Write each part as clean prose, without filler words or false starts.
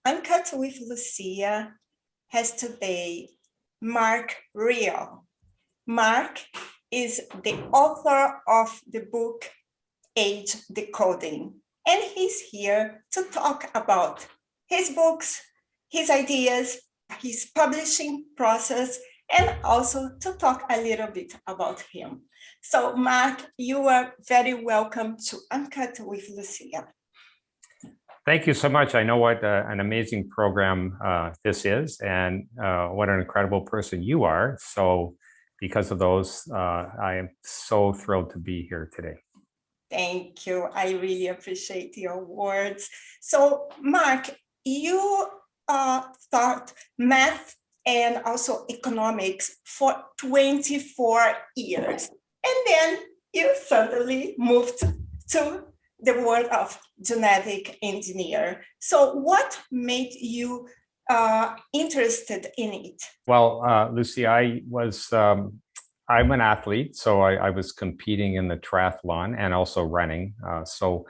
Uncut with Lucia has today Mark Ryall. Mark is the author of the book Age-Decoded, and he's here to talk about his books, his ideas, his publishing process, and also to talk a little bit about him. So Mark, you are very welcome to Uncut with Lucia. Thank you so much. I know what an amazing program this is, and what an incredible person you are. So because of those, I am so thrilled to be here today. Thank you. I really appreciate your words. So Mark, you taught math and also economics for 24 years. And then you suddenly moved to the world of genetic engineer. So what made you interested in it? Well, Lucy, I'm an athlete, so I was competing in the triathlon and also running. So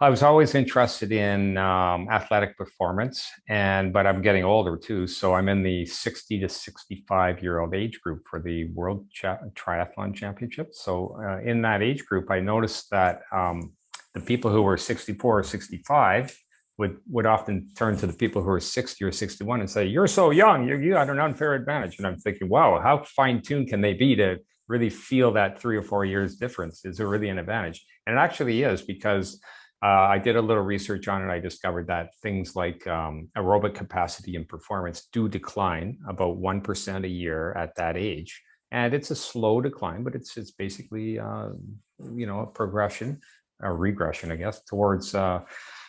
I was always interested in athletic performance, but I'm getting older too. So I'm in the 60 to 65-year-old age group for the World Triathlon Championship. So in that age group, I noticed that the people who were 64 or 65 would often turn to the people who are 60 or 61 and say, "You're so young, you had an unfair advantage." And I'm thinking, wow, how fine-tuned can they be to really feel that 3 or 4 years difference? Is there really an advantage? And it actually is, because I did a little research on it. I discovered that things like aerobic capacity and performance do decline about 1% a year at that age. And it's a slow decline, but it's basically a progression, or regression, I guess, towards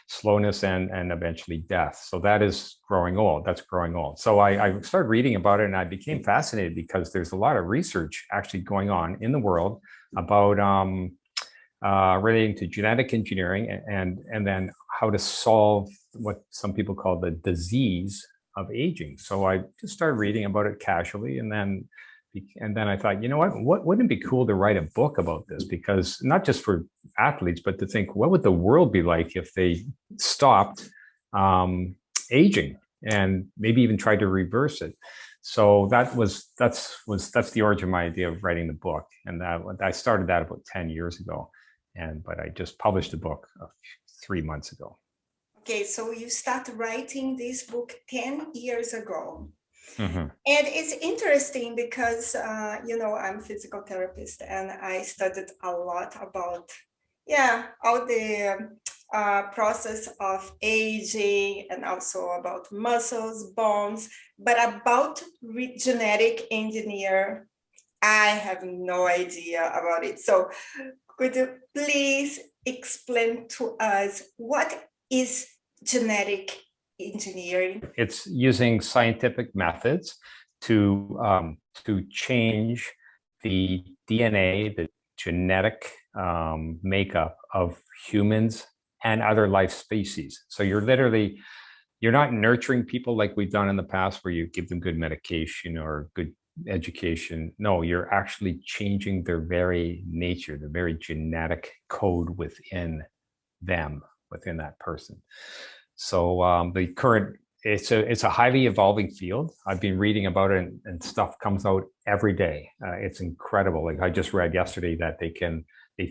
slowness and eventually death. So that is growing old. That's growing old. So I started reading about it, and I became fascinated because there's a lot of research actually going on in the world about relating to genetic engineering and then how to solve what some people call the disease of aging. So I just started reading about it casually, and then I thought, you know what wouldn't it be cool to write a book about this? Because not just for athletes, but to think, what would the world be like if they stopped aging and maybe even tried to reverse it? So that's the origin of my idea of writing the book. And I started that about 10 years ago. But I just published a book 3 months ago. Okay, so you started writing this book 10 years ago. Mm-hmm. And it's interesting because, I'm a physical therapist, and I studied a lot about, all the process of aging, and also about muscles, bones, but about genetic engineer, I have no idea about it. So could you please explain to us what is genetic engineering? It's using scientific methods to change the DNA, the genetic makeup of humans and other life species. So you're not nurturing people like we've done in the past, where you give them good medication or good education. No, you're actually changing their very nature, the very genetic code within them, within that person. So it's a highly evolving field. I've been reading about it, and stuff comes out every day. It's incredible. Like I just read yesterday that they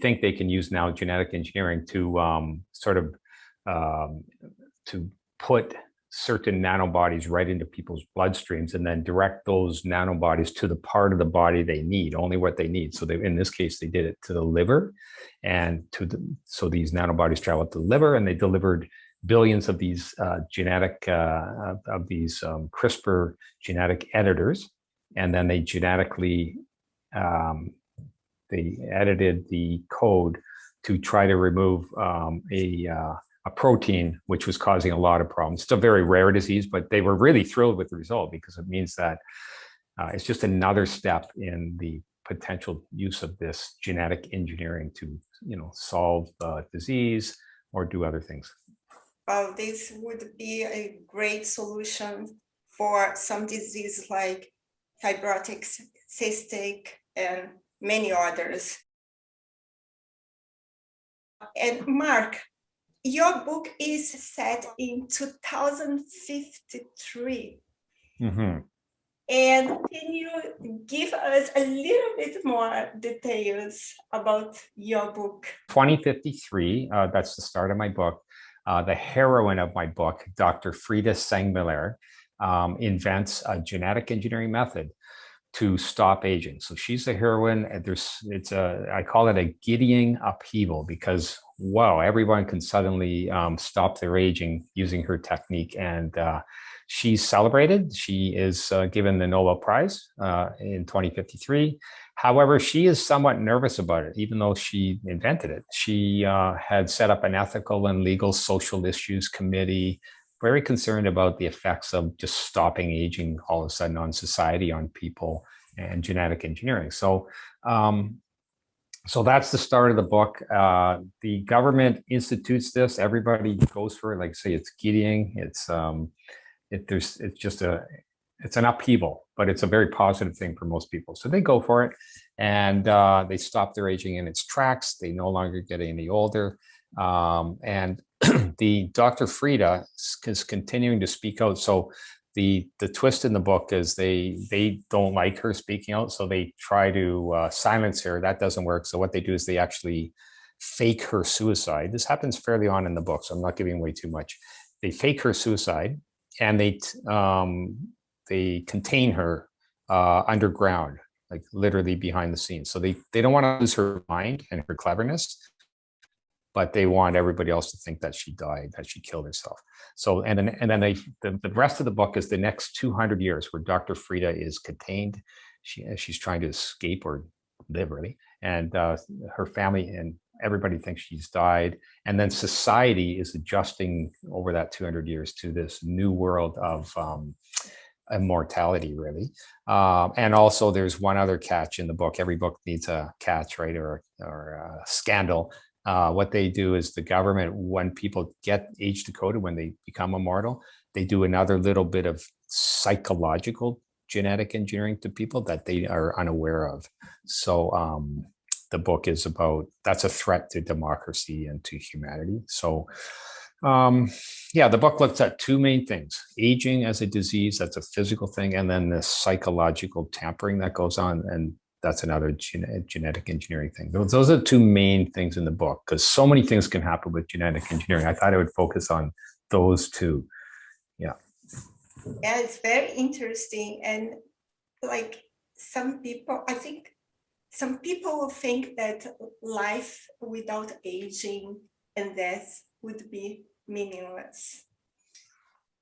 think they can use now genetic engineering to to put certain nanobodies right into people's bloodstreams, and then direct those nanobodies to the part of the body they need, only what they need. So in this case, they did it to the liver, and so these nanobodies traveled to the liver, and they delivered billions of these CRISPR genetic editors, and then they genetically they edited the code to try to remove a protein which was causing a lot of problems. It's a very rare disease, but they were really thrilled with the result, because it means that it's just another step in the potential use of this genetic engineering to, solve disease or do other things. Well, this would be a great solution for some diseases like fibrotic, cystic, and many others. And Mark, your book is set in 2053. Mm-hmm. And can you give us a little bit more details about your book? 2053, that's the start of my book. The heroine of my book, Dr. Frida Sengmiller, invents a genetic engineering method to stop aging. So she's the heroine. And I call it a Gideon upheaval because, wow, everyone can suddenly stop their aging using her technique. And she's celebrated. She is given the Nobel Prize in 2053. However, she is somewhat nervous about it, even though she invented it. She had set up an ethical and legal social issues committee, very concerned about the effects of just stopping aging all of a sudden on society, on people, and genetic engineering. So that's the start of the book. The government institutes this. Everybody goes for it. Like say, it's Gideon. It's an upheaval, but it's a very positive thing for most people. So they go for it, and they stop their aging in its tracks. They no longer get any older, and the Dr. Frida is continuing to speak out. So the twist in the book is they don't like her speaking out, so they try to silence her. That doesn't work. So what they do is they actually fake her suicide. This happens fairly on in the book, so I'm not giving away too much. They fake her suicide, and they contain her underground, like literally behind the scenes. So they don't want to lose her mind and her cleverness, but they want everybody else to think that she died, that she killed herself. So, and then the rest of the book is the next 200 years where Dr. Frida is contained. She's trying to escape or live really, and her family and everybody thinks she's died. And then society is adjusting over that 200 years to this new world of immortality, really. And also there's one other catch in the book. Every book needs a catch, right? Or a scandal. What they do is the government, when people get age-decoded, when they become immortal, they do another little bit of psychological genetic engineering to people that they are unaware of. So the book is about, that's a threat to democracy and to humanity. So yeah, the book looks at two main things: aging as a disease, that's a physical thing, and then the psychological tampering that goes on, and that's another genetic engineering thing. Those are the two main things in the book, because so many things can happen with genetic engineering. I thought I would focus on those two. Yeah. Yeah, it's very interesting. And like some people, I think some people will think that life without aging and death would be meaningless.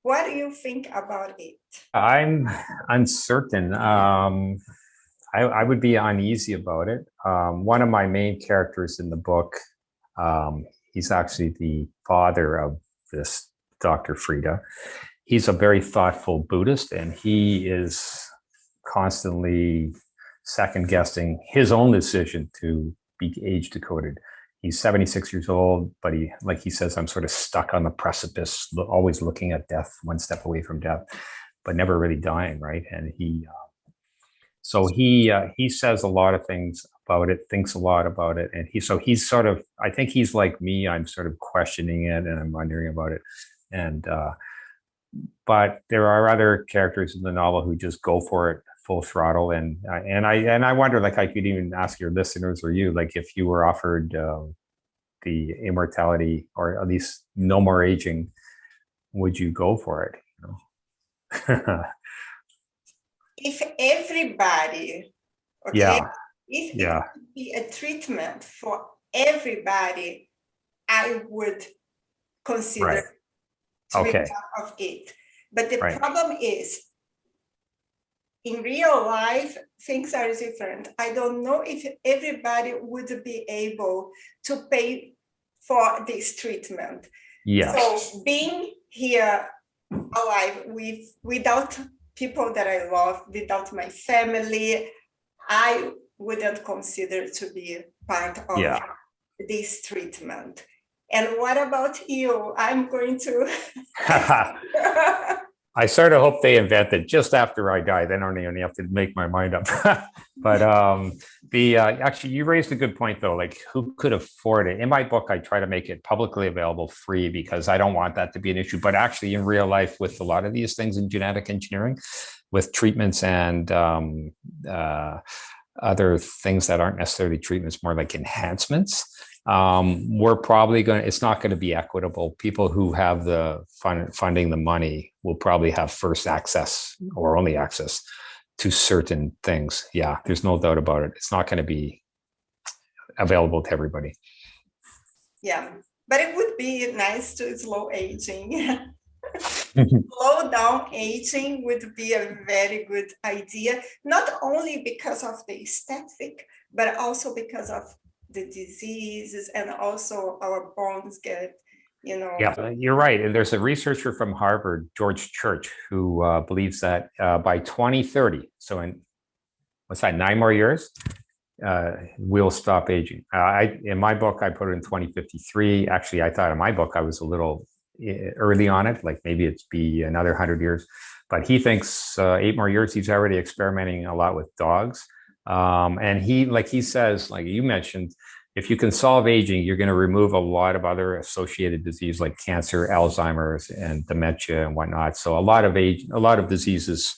What do you think about it? I'm uncertain. I would be uneasy about it. One of my main characters in the book, he's actually the father of this Dr. Frida. He's a very thoughtful Buddhist, and he is constantly second guessing his own decision to be age decoded. He's 76 years old, but like he says, I'm sort of stuck on the precipice, always looking at death, one step away from death, but never really dying, right? And he says a lot of things about it, thinks a lot about it, and he's sort of, I think he's like me. I'm sort of questioning it, and I'm wondering about it, and but there are other characters in the novel who just go for it full throttle, and I wonder, like, I could even ask your listeners or you, like, if you were offered the immortality, or at least no more aging, would you go for it? You know? If everybody, okay, yeah, if yeah, it could be a treatment for everybody, I would consider right. to be Okay. part of it. But the Right. problem is, in real life, things are different. I don't know if everybody would be able to pay for this treatment. Yes. So being here alive without people that I love, without my family, I wouldn't consider to be part of Yeah. this treatment. And what about you? I'm going to I sort of hope they invent it just after I die. Then I only have to make my mind up. But the actually, you raised a good point though. Like, who could afford it? In my book, I try to make it publicly available, free, because I don't want that to be an issue. But actually, in real life, with a lot of these things in genetic engineering, with treatments and other things that aren't necessarily treatments, more like enhancements, we're probably going to, it's not going to be equitable. People who have the funding, the money, will probably have first access or only access to certain things. Yeah, there's no doubt about it. It's not going to be available to everybody. Yeah, but it would be nice to slow aging. Slow down aging would be a very good idea, not only because of the aesthetic, but also because of the diseases, and also our bones get, Yeah, you're right. And there's a researcher from Harvard, George Church, who believes that by 2030, so in what's that, 9 more years, we'll stop aging. In my book, I put it in 2053. Actually, I thought in my book I was a little early on it, like maybe it's be another 100 years. But he thinks 8 more years. He's already experimenting a lot with dogs. And he says, like you mentioned, if you can solve aging, you're going to remove a lot of other associated disease like cancer, Alzheimer's, and dementia and whatnot. So a lot of diseases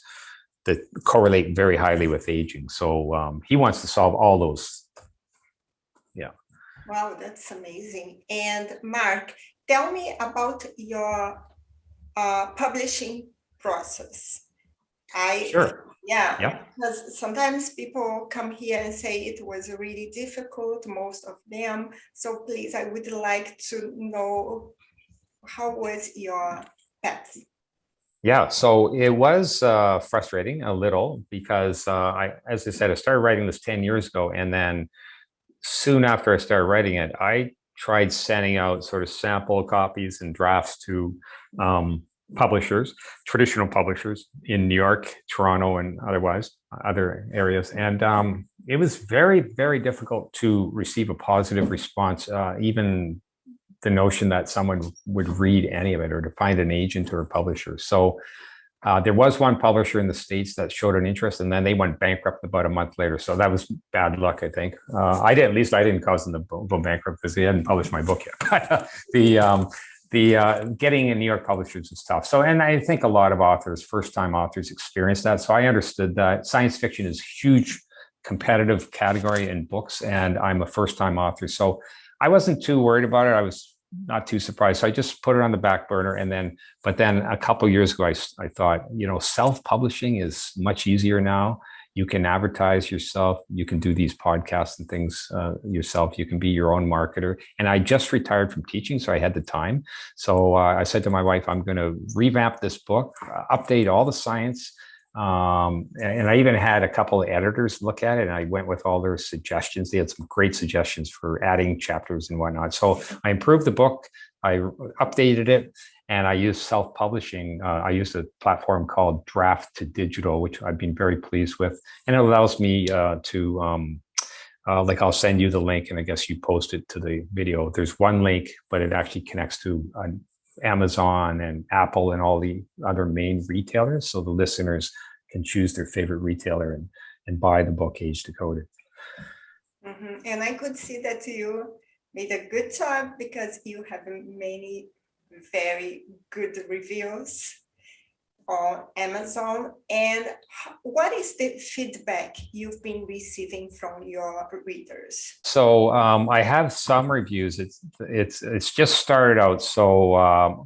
that correlate very highly with aging. So he wants to solve all those. Yeah. Wow, that's amazing. And Mark, tell me about your publishing process. Sure. Yeah, Yep. because sometimes people come here and say it was really difficult, most of them. So please, I would like to know, how was your path? Yeah, so it was frustrating a little because as I said, I started writing this 10 years ago, and then soon after I started writing it, I tried sending out sort of sample copies and drafts to publishers, traditional publishers in New York, Toronto, and other areas. And it was very, very difficult to receive a positive response, even the notion that someone would read any of it, or to find an agent or a publisher. So there was one publisher in the States that showed an interest, and then they went bankrupt about a month later. So that was bad luck, I think. I didn't cause them to go bankrupt because they hadn't published my book yet. But the getting in New York publishers is tough. So, and I think a lot of authors, first-time authors, experience that. So I understood that science fiction is a huge competitive category in books, and I'm a first-time author. So I wasn't too worried about it. I was not too surprised. So I just put it on the back burner. But then a couple of years ago, I thought, self-publishing is much easier now. You can advertise yourself. You can do these podcasts and things yourself. You can be your own marketer. And I just retired from teaching, so I had the time. So I said to my wife, I'm going to revamp this book, update all the science. And I even had a couple of editors look at it, and I went with all their suggestions. They had some great suggestions for adding chapters and whatnot. So I improved the book, I updated it, and I used self-publishing. I used a platform called Draft to Digital, which I've been very pleased with. And it allows me to, I'll send you the link, and I guess you post it to the video. There's one link, but it actually connects to Amazon and Apple and all the other main retailers. So the listeners can choose their favorite retailer and buy the book Age-Decoded. Mm-hmm. And I could see that you made a good job, because you have many very good reviews on Amazon. And what is the feedback you've been receiving from your readers? So I have some reviews. It's just started out, so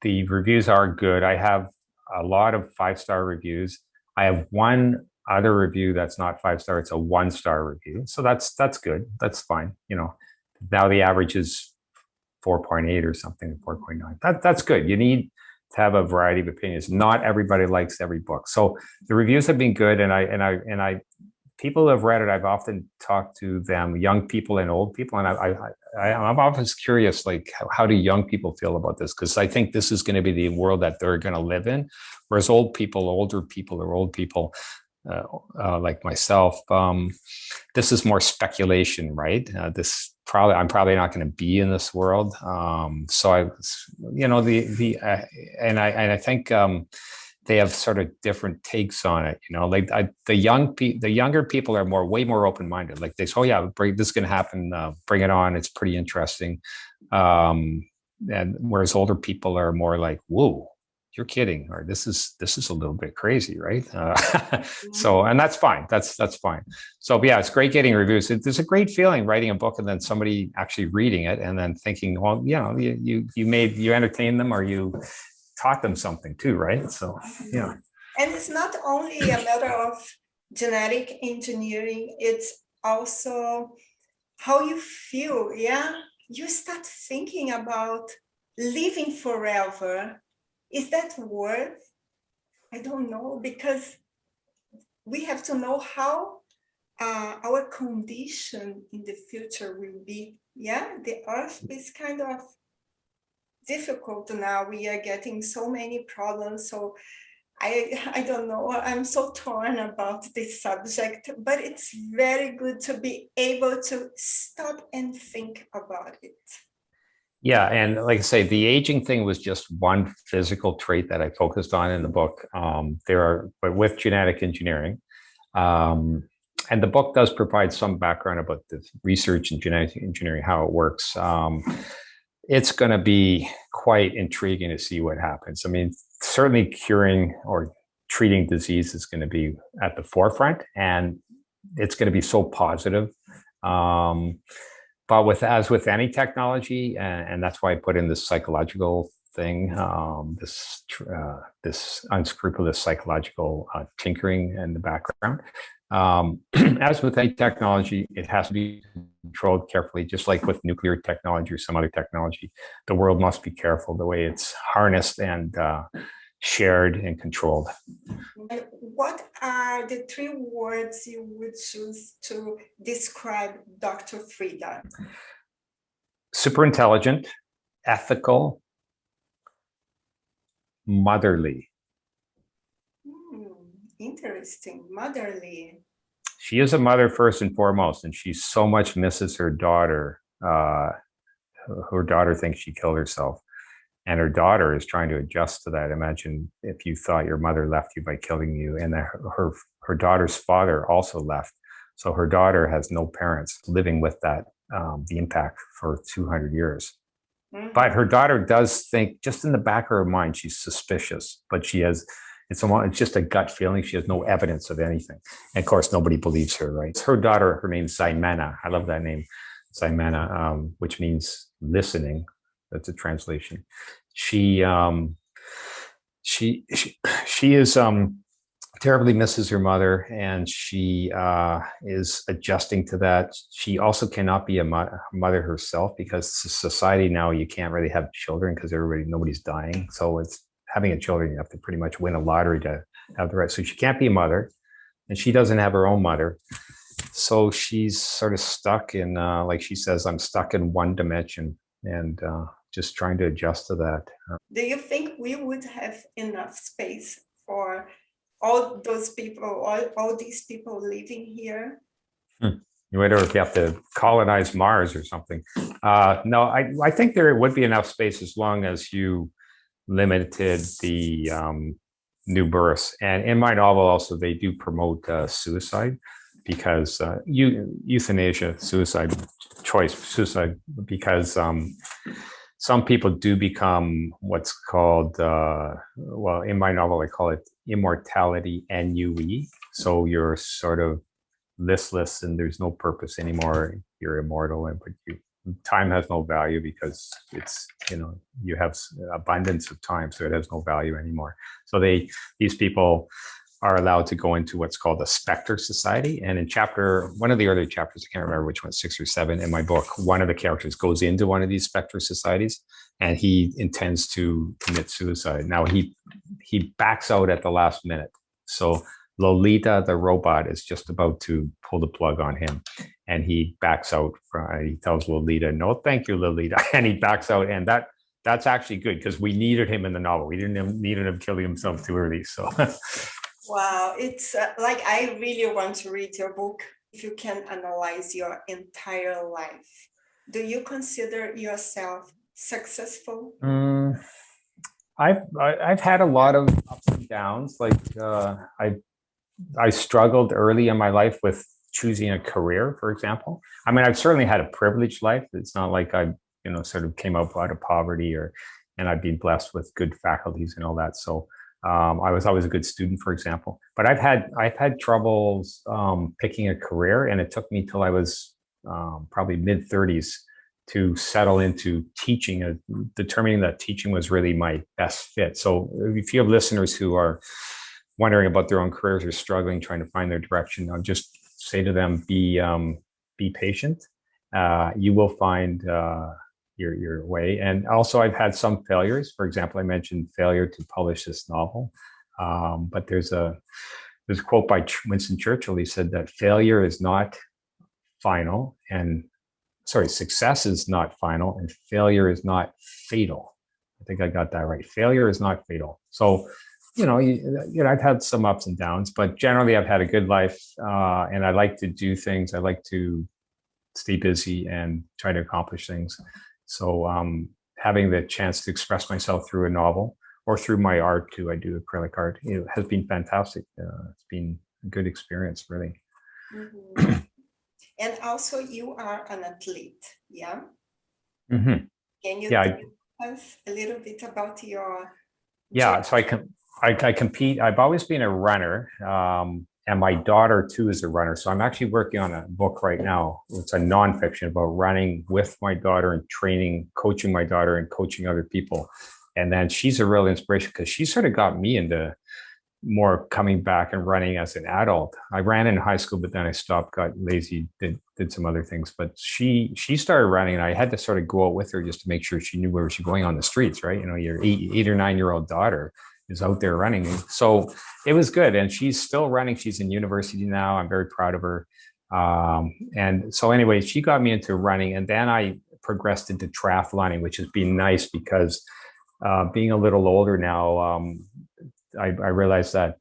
the reviews are good. I have a lot of 5-star reviews. I have one other review that's not 5-star; it's a 1-star review. So that's good. That's fine. Now the average is 4.8 or something, 4.9. That's good. You need to have a variety of opinions. Not everybody likes every book. So the reviews have been good, and I people who have read it, I've often talked to them, young people and old people, and I'm often curious, like, how do young people feel about this? Because I think this is going to be the world that they're going to live in, whereas older people are old people. like myself, this is more speculation, right? I'm probably not going to be in this world. So I, and I think they have sort of different takes on it. Like the younger people are way more open minded. Like they say, oh yeah, this is going to happen. Bring it on. It's pretty interesting. And whereas older people are more like, whoa, you're kidding, or this is a little bit crazy, right? So, and that's fine. That's fine. So yeah, it's great getting reviews. There's a great feeling writing a book and then somebody actually reading it and then thinking, well, you entertain them or you taught them something too, right? So yeah. And it's not only a matter of genetic engineering, it's also how you feel. Yeah, you start thinking about living forever. Is that worth? I don't know, because we have to know how our condition in the future will be. Yeah, the earth is kind of difficult now. We are getting so many problems. So I don't know. I'm so torn about this subject, but it's very good to be able to stop and think about it. Yeah, and like I say, the aging thing was just one physical trait that I focused on in the book. But with genetic engineering, and the book does provide some background about the research in genetic engineering, how it works. It's going to be quite intriguing to see what happens. I mean, certainly curing or treating disease is going to be at the forefront, and it's going to be so positive. But as with any technology, and that's why I put in this psychological thing, this unscrupulous psychological tinkering in the background. As with any technology, it has to be controlled carefully, just like with nuclear technology or some other technology. The world must be careful the way it's harnessed and shared and controlled. What are the 3 words you would choose to describe Dr. Frida? Super intelligent, ethical, motherly. Interesting. Motherly. She is a mother first and foremost, and she so much misses her daughter. Her daughter thinks she killed herself, and her daughter is trying to adjust to that. Imagine if you thought your mother left you by killing you, and her daughter's father also left. So her daughter has no parents, living with that, the impact for 200 years. Mm-hmm. But her daughter does think, just in the back of her mind, she's suspicious, but it's just a gut feeling. She has no evidence of anything. And of course, nobody believes her, right? Her daughter, her name's Ximena. I love that name, Ximena, which means listening. That's a translation. She is terribly misses her mother, and she is adjusting to that. She also cannot be a mother herself, because society now, you can't really have children because nobody's dying. So it's having a children, you have to pretty much win a lottery to have the right. So she can't be a mother, and she doesn't have her own mother. So she's sort of stuck in, like she says, I'm stuck in one dimension, and just trying to adjust to that. Do you think we would have enough space for all those people, all these people living here? You wonder if you have to colonize Mars or something. No, I think there would be enough space as long as you limited the new births. And in my novel also, they do promote suicide, because euthanasia, suicide, because some people do become what's called, well, in my novel, I call it immortality, NUE. So you're sort of listless and there's no purpose anymore. You're immortal, but time has no value because it's, you have abundance of time, so it has no value anymore. So these people are allowed to go into what's called a specter society. And in one of the earlier chapters, I can't remember which one, 6 or 7 in my book, one of the characters goes into one of these specter societies, and he intends to commit suicide. Now he backs out at the last minute. So Lolita, the robot, is just about to pull the plug on him, and he backs out. He tells Lolita, "No, thank you, Lolita," and he backs out. And that's actually good, because we needed him in the novel. We didn't need him killing himself too early. So Wow, it's like I really want to read your book. If you can analyze your entire life, do you consider yourself successful? Mm, I've had a lot of ups and downs. Like I struggled early in my life with choosing a career, for example. I mean, I've certainly had a privileged life. It's not like I, sort of came up out of poverty and I've been blessed with good faculties and all that. So I was always a good student, for example. But I've had troubles picking a career, and it took me till I was probably mid 30s to settle into teaching, determining that teaching was really my best fit. So if you have listeners who are wondering about their own careers or struggling, trying to find their direction, I'll just say to them, be patient. You will find your way. And also, I've had some failures. For example, I mentioned failure to publish this novel. But there's a quote by Winston Churchill. He said that failure is not final, and success is not final, and failure is not fatal. I think I got that right. Failure is not fatal. So, I've had some ups and downs, but generally I've had a good life, and I like to do things. I like to stay busy and try to accomplish things. So, having the chance to express myself through a novel or through my art too, I do acrylic art, has been fantastic. It's been a good experience, really. Mhm. And also, you are an athlete, yeah? Hmm. Can you Yeah, tell us a little bit about your yeah. journey? So I compete. I've always been a runner, and my daughter too is a runner. So I'm actually working on a book right now. It's a nonfiction about running with my daughter and training, coaching my daughter and coaching other people. And then she's a real inspiration because she sort of got me into more coming back and running as an adult. I ran in high school, but then I stopped, got lazy, did some other things. But she started running, and I had to sort of go out with her just to make sure she knew where she was going on the streets, right? Your 8 or 9 year old daughter is out there running. So it was good. And she's still running. She's in university now. I'm very proud of her. And so anyway, she got me into running, and then I progressed into triathloning, which has been nice because being a little older now, I realized that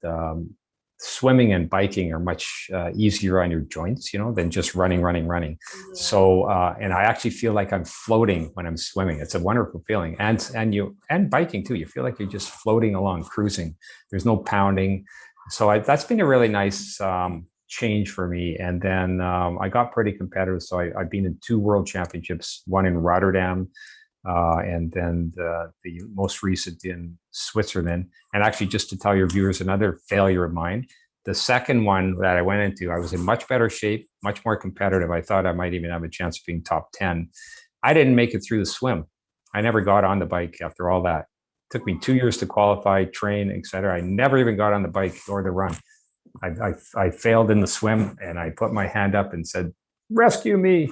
swimming and biking are much easier on your joints, than just running. Yeah. So, and I actually feel like I'm floating when I'm swimming. It's a wonderful feeling, and biking too. You feel like you're just floating along, cruising. There's no pounding. So that's been a really nice change for me. And then I got pretty competitive. So I've been in 2 world championships, one in Rotterdam, and then the most recent in Switzerland. And actually, just to tell your viewers, another failure of mine. The second one that I went into, I was in much better shape, much more competitive. I thought I might even have a chance of being top 10. I didn't make it through the swim. I never got on the bike after all that. It took me 2 years to qualify, train, etc. I never even got on the bike or the run. I failed in the swim, and I put my hand up and said, "Rescue me."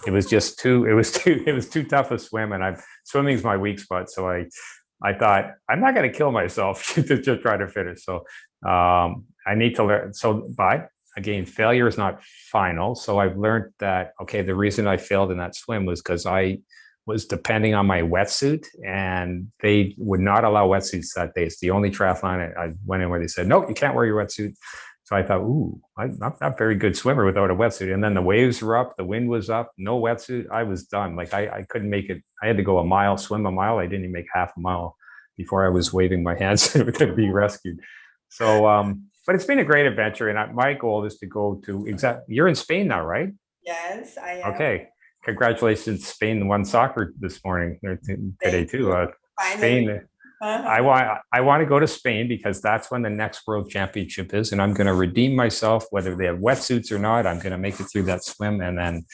It was too tough a swim, and swimming's my weak spot. So I thought I'm not going to kill myself to just try to finish. So I need to learn. So, but again, failure is not final. So I've learned that, okay, the reason I failed in that swim was because I was depending on my wetsuit, and they would not allow wetsuits that day. It's the only triathlon I went in where they said, "No, you can't wear your wetsuit." So I thought, ooh, I'm not a very good swimmer without a wetsuit. And then the waves were up, the wind was up, no wetsuit. I was done. Like I couldn't make it. I had to go a mile, swim a mile. I didn't even make half a mile before I was waving my hands to be rescued. So, but it's been a great adventure. And my goal is to go to you're in Spain now, right? Yes, I am. Okay. Congratulations. Spain won soccer this morning, or today Thank too. you. Finally. Spain, I Uh-huh. want I want to go to Spain because that's when the next world championship is, and I'm going to redeem myself, whether they have wetsuits or not. I'm going to make it through that swim and then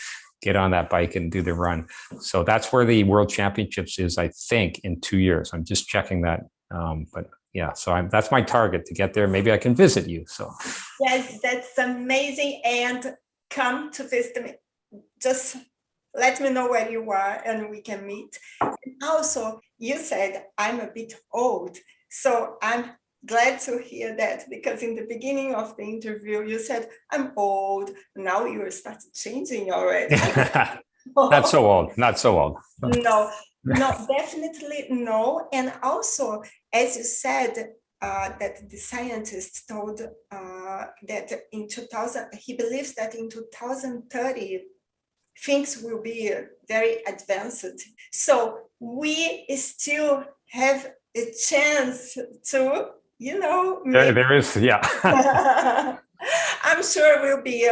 get on that bike and do the run. So that's where the world championships is, I think, in 2 years. I'm just checking that, but yeah. So that's my target to get there. Maybe I can visit you. So Yes, that's amazing. And come to visit me. Just let me know where you are and we can meet. And also, you said I'm a bit old. So I'm glad to hear that because in the beginning of the interview, you said I'm old. Now you started changing already. not so old, not so old. No, no, definitely no. And also, as you said, that the scientist told that in 2000, he believes that in 2030, things will be very advanced. So we still have a chance to, there is, yeah. I'm sure we'll be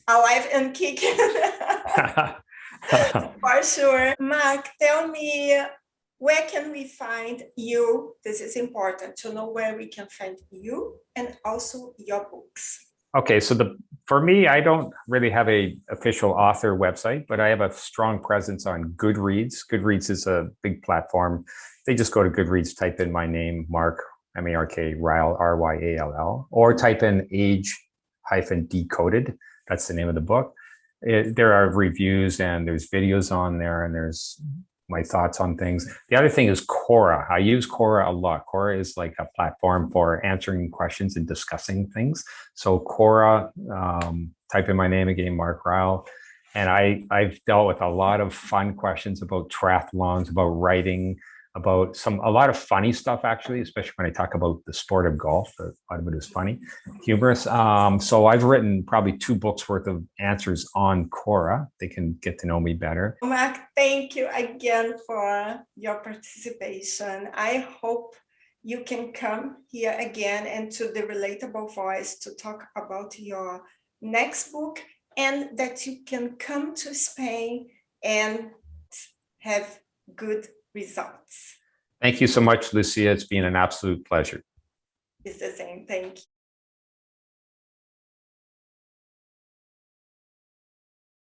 alive and kicking. For sure. Mark, tell me, where can we find you? This is important to know where we can find you and also your books. Okay, so for me, I don't really have a official author website, but I have a strong presence on Goodreads. Goodreads is a big platform. They just go to Goodreads, type in my name, Mark, M-A-R-K, Ryall, R-Y-A-L-L, or type in Age-Decoded. That's the name of the book. There are reviews and there's videos on there and there's my thoughts on things. The other thing is Quora. I use Quora a lot. Quora is like a platform for answering questions and discussing things. So Quora, type in my name again, Mark Ryall. And I've dealt with a lot of fun questions about triathlons, about writing, about a lot of funny stuff, actually, especially when I talk about the sport of golf. A lot of it is funny, humorous. So I've written probably 2 books worth of answers on Quora. They can get to know me better. Mark, thank you again for your participation. I hope you can come here again and to the Relatable Voice to talk about your next book, and that you can come to Spain and have good results. Thank you so much, Lucia. It's been an absolute pleasure. It's the same. Thank you.